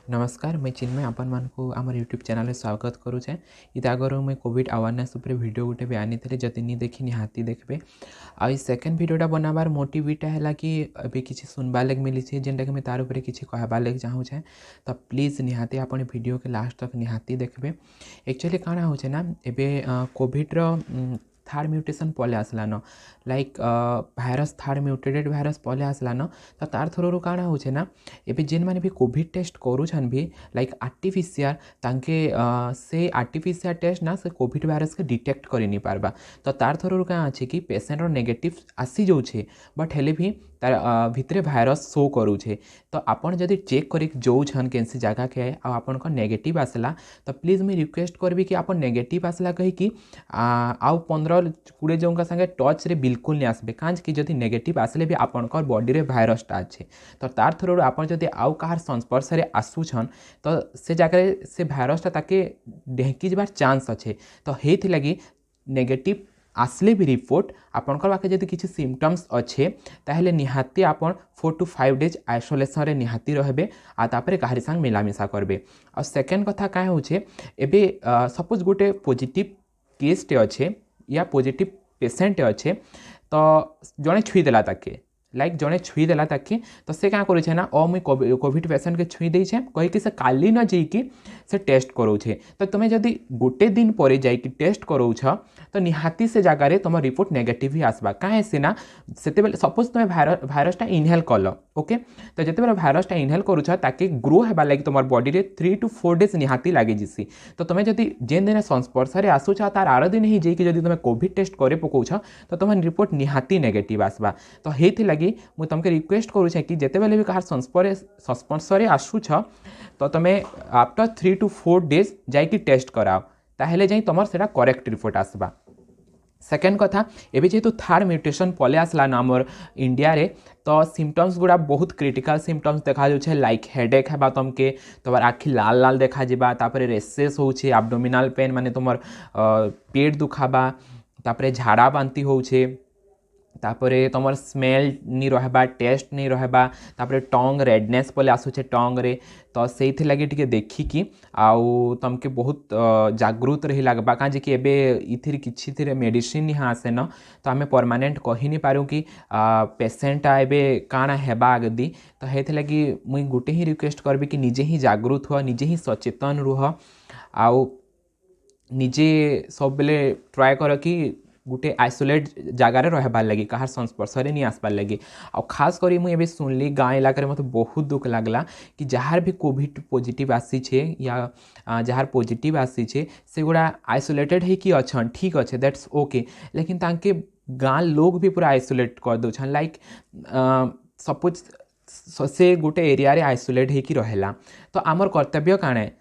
नमस्कार मैं चिन्मय आपण मानकु आमर यूट्यूब चैनल में स्वागत करुचे। इत आगर मैं कोविड अवेयरनेस उपर वीडियो गोटे भी आनी थे जदि नहीं देखी निहाती देखबे। आ सेकेंड वीडियोटा बनाबार मोटिविटा है कि अभी किसी सुनबार लगे मिली जेनटा कि मैं तार उपरे किसी कहबार लगे चाहूँचे तो प्लीज निहाती आपण वीडियो के लास्ट तक निहाती देखबे। एक्चुअली काଣା होचे ना एबे कोविड रो थार्ड म्यूटेशन पले आसलान like virus third mutated virus पले आसलान तो तार थ्रू काଣା होचे ना एबे जेन माने भी कोविड टेस्ट करूछन भी लाइक आर्टिफिशियल तांके से आर्टिफिशियल टेस्ट ना से कोविड भाइरस के डिटेक्ट करि नहीं पारबा। तो तार थ्रू क्या अच्छे कि पेसेंट रो नेगेटिव आसी जाऊे बट हेले भी तार भितरे भाइरस शो करूछे। तो आपन जदि चेक करी जोछन केनसी जगह के आपन को नेगेटिव आसला तो प्लीज मैं रिक्वेस्ट करबी कि आपन नेगेटिव आसला कही कि आउ 15-20 जन का संगे टच रे बिल्कुल नहीं आसबे कांज कि जदि नेगेटिव आसले भी आपन बॉडी रे भाइरसटा अच्छे तो तार थ्रू आपन जदि आउ कहार संस्पर्श रे आसुछन तो से जगह से भाइरसटा ताके ढेंकी जबार चांस अच्छे। तो हेथि लगी नेगेटिव आसले भी रिपोर्ट आपनकर पाखे जदि किसी सिम्पटम्स अच्छे ताहले निहाती आपन 4 to 5 डेज आइसोलेशन रे निहाती रहबे आ तापरे काहरी संग मिलामिशा करबे। और सेकेंड कथा क्या होचे एबे सपोज गोटे पॉजिटिव केस टे अच्छे या पॉजिटिव पेसेंट अच्छे तो जड़े छुई देला ताके लाइक जड़े छुई देला ताकि तो से क्या करुचे ना मुई कोविड पेसेंट के छुई देछे कहीकि से काली न जाइकी से टेस्ट करोछे। तो तुम्हें जदि गोटे दिन पर जाइकी टेस्ट करोछ तो निहाती से जगार तुम रिपोर्ट नेगेटिव ही आसबा कहीं से ना से सपोज तुम भाइरसटा इनहेल कल ओके तो जिते भाइरसटा इनहेल करुछ ताकि ग्रो हेबार लगी तुम बॉडी रे 3 to 4 डेज निहाती लगे जिसी। तो तुम्हें जदि जेन दिन संस्पर्श रे आसुछ तार आर दिन ही जाइकी जदि तुम कोविड टेस्ट करे पकाउछ तो तुम रिपोर्ट निहाती नेगेटिव आसबा। तो हेथि लगी मुझे तुमके रिक्वेस्ट करुचे कि जिते बेले भी कहार संस्पर्श रे आसुछ तो तुम आफ्टर 3 to 4 डेज जाइकी टेस्ट कराओ ताहले जाई तुमर सेटा करेक्ट रिपोर्ट आसबा। सेकेंड कथा एबे जेहेतु थार्ड म्यूटेशन पले आसला ना आमर इंडिया रे तो सिम्पटम्स गुड़ा बहुत क्रिटिकल सिम्पटम्स देखा जाउछे लाइक हेडेक हेबा तुमके तुम आखि लाल लाल देखा जिबा तापरे रेसेस होउछे एब्डोमिनल पेन माने तुमर पेट दुखाबा तापरे झाड़ा बांती होउछे तापरे तुम स्मेल नहीं रहबा टेस्ट नहीं रहबा तापरे टंग रेडनेस पले आसुचे टंग रे। तो से लगे टिके देखिकी आउ तुमके बहुत जागृत रही लगबा कहीं कि एबे इथिर किछि थिरे मेडिसिन ही आसे न तो आम परमानेंट कही नहीं पारू कि पेसेंटा एबे काଣା हेबा आगदी। तो हेथि लगी मुई गोटे ही रिक्वेस्ट करबी कि निजे ही जागृत हुआ निजे ही सचेतन रुह आउ निजे सब बेले ट्राए कर कि गोटे आइसोलेट जगार रहबार लगी कहार संस्पर्श रे नहीं आसबार लगी। और खास करी मुझे एबे सुनली गाँव इलाका मत बहुत दुख लगला कि जहार भी कोविड पॉजिटिव आसी या जहार पॉजिटिव आसी से गुड़ा आइसोलेटेड है कि अच्छा ठीक अच्छे दैट्स ओके लेकिन तांके गाँ लोग भी पूरा आइसोलेट कर दौन लाइक सपोज से गोटे एरिया रे आइसोलेट है कि रहेला। तो आमर कर्तव्य काण है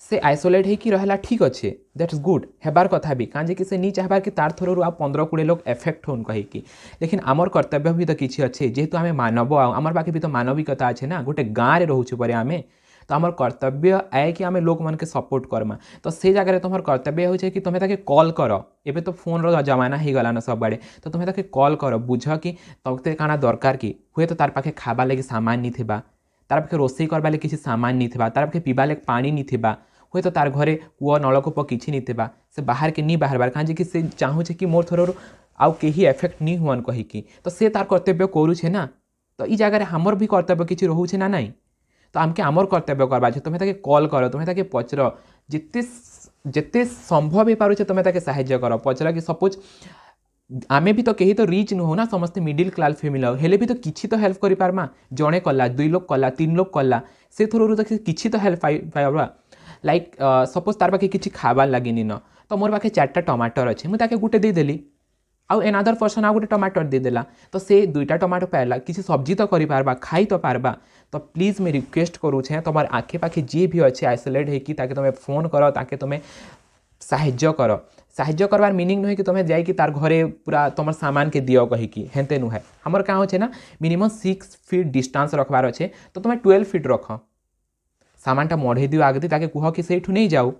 से आइसोलेट है कि रहला ठीक अच्छे दैट्स गुड हेबार कथा भी कहीं कि से नहीं चाहबार कि तार थ्रू आप 15-20 लोग एफेक्ट होन कहीकि लेकिन आमर कर्तव्य भी तो किसी अच्छे जेहेतु आम मानव आमर पाखे भी तो मानविकता अच्छे ना गोटे गाँव में रोचे पर आम तो आमर कर्तव्य आए कि आम लोक मन के सपोर्ट करमा। तो से जगह तुम कर्तव्य हो कि तुम्हें ताके कॉल कर एबे तो फोन रो जमाना हो गला ना सब आड़े तो तुम्हें ताके कॉल कर बुझ कि तोते काଣା दरकार कि हुए तो तार पाखे खाबा लगे सामान नहीं थिबा तार पाखे रोसई करबा लगे किसी सामान नहीं थिबा तार पाखे पीबा लगे पानी नहीं थिबा हुए तो तार घरे कूआ नलकूप किसी नहीं थिबा से बाहर के नहीं बाहर बार कहीं कि से चाहूचे कि मोर थ्रू आउ कहीं एफेक्ट नहीं हुआ कहीकि तो से तार कर्तव्य करुछे ना। तो ई जगह हमर भी कर्तव्य किसी रोचे ना नहीं तो आमके आमर कर्तव्य करवा तुम्हें ताके कॉल कर तुम्हें ताके पचर जिते जिते संभव हो पारे तुम्हें ताके साहाय्य कर पचर कि सपोज आमे भी तो कहीं तो रिच नुह ना समस्ते मिडिल क्लास फैमिली हेले भी तो किसी तो हेल्प कर पारमा जड़े कला 2 लोग कला 3 लोग कला से थ्रू तो किसी तो हेल्प पाइबा लाइक सपोज तार पाखे किसी खाबार लगे न तो मोर पाखे 4टा टमाटर अच्छे मुझे गोटे देदेली आउ एनादर पर्सन आ गोटे टमाटर देदेला तो से 2टा टमाटर पाइला किसी सब्जी तो कर पारबा खाई तो पारबा। तो प्लीज मैं रिक्वेस्ट करुचे तुम आखे पाखे जी भी अच्छे आइसोलेट है कि ताके तुम्हें फोन कर ताके तुम्हें साहाय्य करवार मीनिंग नुहे कि तुम्हें जाइए तार घरे पूरा तुम सामान के दियो कहीकि हेन्ते नुहे हमर क्या होचे ना मिनिमम 6 फीट डिस्टेंस रखबार अच्छे तो तुम्हें 12 फीट रख सामानटा मढ़े दियो आगे ताके कह कि से नहीं जाऊ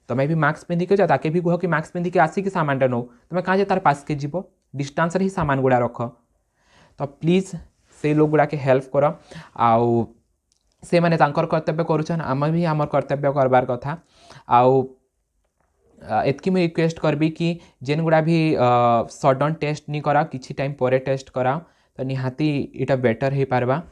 तुम्हें भी मास्क पिंधिक जा ताके भी कह कि मास्क पिंधिक आसिक सामानटा नौ तुम्हें कहाँ तार पास के जीव डिस्टेंस ही सामान गुड़ा रख। तो प्लीज से लोग गुड़ा के हेल्प कर आउ से माने तांकर कर्तव्य करूछन आम भी आमर कर्तव्य करबार कथा आउ एतकी मुझे रिक्वेस्ट करबी कि जेन गुड़ा भी सडन टेस्ट नहीं करा किसी टाइम पर टेस्ट करा तो निहाती इटा बेटर हो पारबा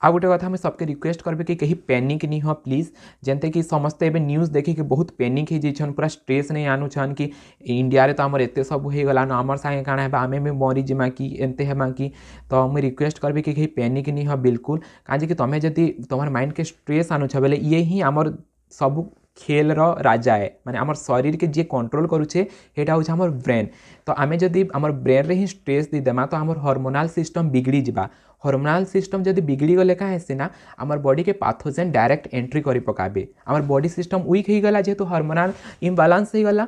आ गोटे कथा मुझे सबके रिक्वेस्ट करबे कि कहीं पैनिक नहीं हो प्लीज जेनते कि समस्ते एबे न्यूज़ देखी कि बहुत पैनिक हो जाइछन पूरा स्ट्रेस नहीं आनुछन कि इंडिया रे तो आमर एते सब हो गला न आमर संगे काଣା है आमे भी मरी जिमा कि एंते हेमा कि तो मुझे रिक्वेस्ट करबे कि कहीं पैनिक नहीं हो बिल्कुल काजे कि तमे जदि तुम माइंड के स्ट्रेस आनुछ बेले ये ही आमर सब खेल रो राजा है माने आमर शरीर के जे कंट्रोल करूछे हेटा होछ आमर ब्रेन तो आमे जदि आमर ब्रेन रे ही स्ट्रेस दी देमा तो आमर हार्मोनल सिस्टम बिगड़ी जिबा हार्मोनल सिस्टम जदि बिगड़ी गले का है ना आमर बॉडी के पाथोजेन डायरेक्ट एंट्री करि पकाबे आमर बॉडी सिस्टम वीक हो गला जेहेतु हार्मोनल इम्बालांस हो गला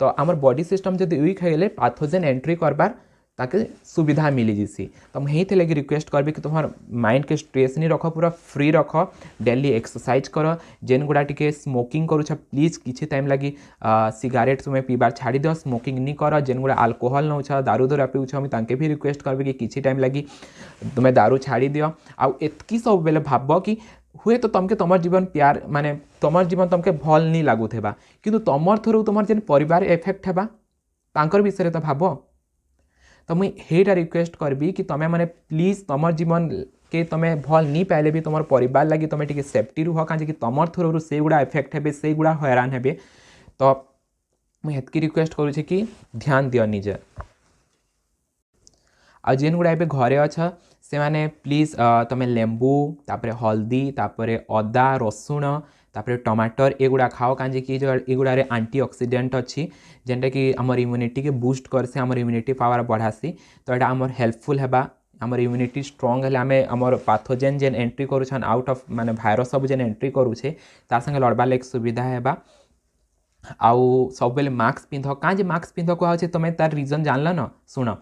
तो आमर बॉडी सिस्टम जदि वीक हो गले पाथोजेन एंट्री करबार ताके सुविधा मिली जिसी तो मुझे ही लगे रिक्वेस्ट करबी कि तुम्हार माइंड के स्ट्रेस नहीं रख पूरा फ्री रख डेली एक्सरसाइज कर जेन गुड़ा टिके स्मोकिंग करूछ प्लीज किसी टाइम लगी सिगारेट तुम्हें पीबार छाड़ी दियो स्मोकिंग नहीं कर जेन गुड़ा अल्कोहल नौछ दारू दूरा पीऊछ मुझे भी रिक्वेस्ट करबी कि किसी टाइम लगी तुम्हें दारू छाड़ी दियो आउ एतकी सब बेले भाब कि हुए तो तुमके तुम जीवन प्यार माने तुम जीवन तुमके भल नहीं लगुवा कि तुम थ्रू तुम जेन परिवार इफेक्ट हेबा तांकर विषय तो भाव तो मुई हेटा रिक्वेस्ट करबी कि तुम्हें माने प्लीज तुम जीवन के तुम्हें भल नहीं पाइले भी तुम परिवार लगी तुम्हें टिके सेफ्टी रुह कहीं तुम थ्रू से गुड़ा इफेक्ट हे से गुड़ा हैरान हे तो मुझे हेतकी रिक्वेस्ट करुचे कि ध्यान दियो निजे आ जेन गुड़ा ए घरे अच्छ से माने प्लीज तुम्हें लेंबू तापरे हल्दी तापरे अदा रसुण तापरे टमाटर एगुड़ा खाओ कहीं कि जो एगुड़े आंटी ऑक्सीडेंट अच्छी जेनटा कि आमर इम्यूनिटी के बूस्ट करसे आमर इम्यूनिटी पावर बढ़ासी तो यहाँ आमर हेल्पफुल हेबा आमर इम्यूनिटी स्ट्रंग हेले आमे आमर पाथोजेन जेन एंट्री करूछन आउट ऑफ माने भाइरस सब जेन एंट्री करूछे तार संगे लड़बार लाइक सुविधा हेबा आउ सब बेले मास्क पिंध कहाँ मास्क पिंध कहे तुम तार रिजन जानल न शुण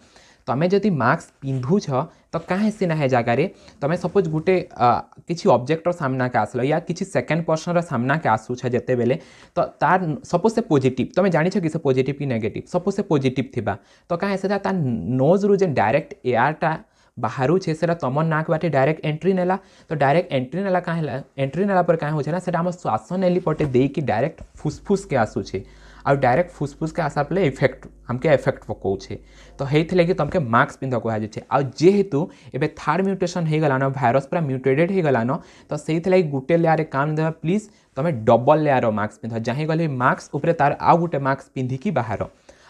तुम्हें जदि मास्क पिंधुछ तो कहीं सीना है जगार तुम सपोज गोटे किसी ऑब्जेक्टर सामना के आसल या किसी सेकेंड पर्सन सामना के आसूछ जिते बेले तो तार सपोज से पॉजिटिव तुम जानिछ कि से पॉजिटिव कि नेगेटिव सपोज से पॉजिटिव थिबा तो कहीं से तार नोज रु जेन डायरेक्ट एयरटा बाहर से तुम नाक बाटे डायरेक्ट एंट्री नेला तो डायरेक्ट एंट्री नेला कहीं एंट्री नेला पर कहीं होना से श्वास नेली पटे देकी डायरेक्ट फुसफुस के आसूचे और डायरेक्ट फुसफुस के आसार पे इफेक्ट हमके इफेक्ट पकाउछे तो हेइथ लगे तुमके मास्क पिंध कहुचे आ जेहेतु एबे थर्ड म्यूटेशन हो गलान भाइरस पूरा म्यूटेटेड हो गलान तो से लगे गोटे लेयर काम देवा प्लीज तुम डबल लेयर मास्क पिंध जहाँ गले मास्क उपरे तार आउ गोटे मास्क पिंधिकी बाहर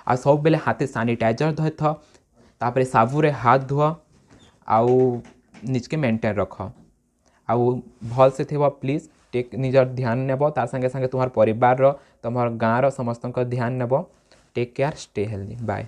आ सब बेले हाथे सानिटाइजर धोथ तापरे साबुरे हाथ धुआ आउ निजके मेंटेन रख आउ भल से थे प्लीज टेक निजर ध्यान नेब तार संगे संगे तुम्हार परिवार तुम गाँव समस्त ध्यान नेब take care stay healthy bye.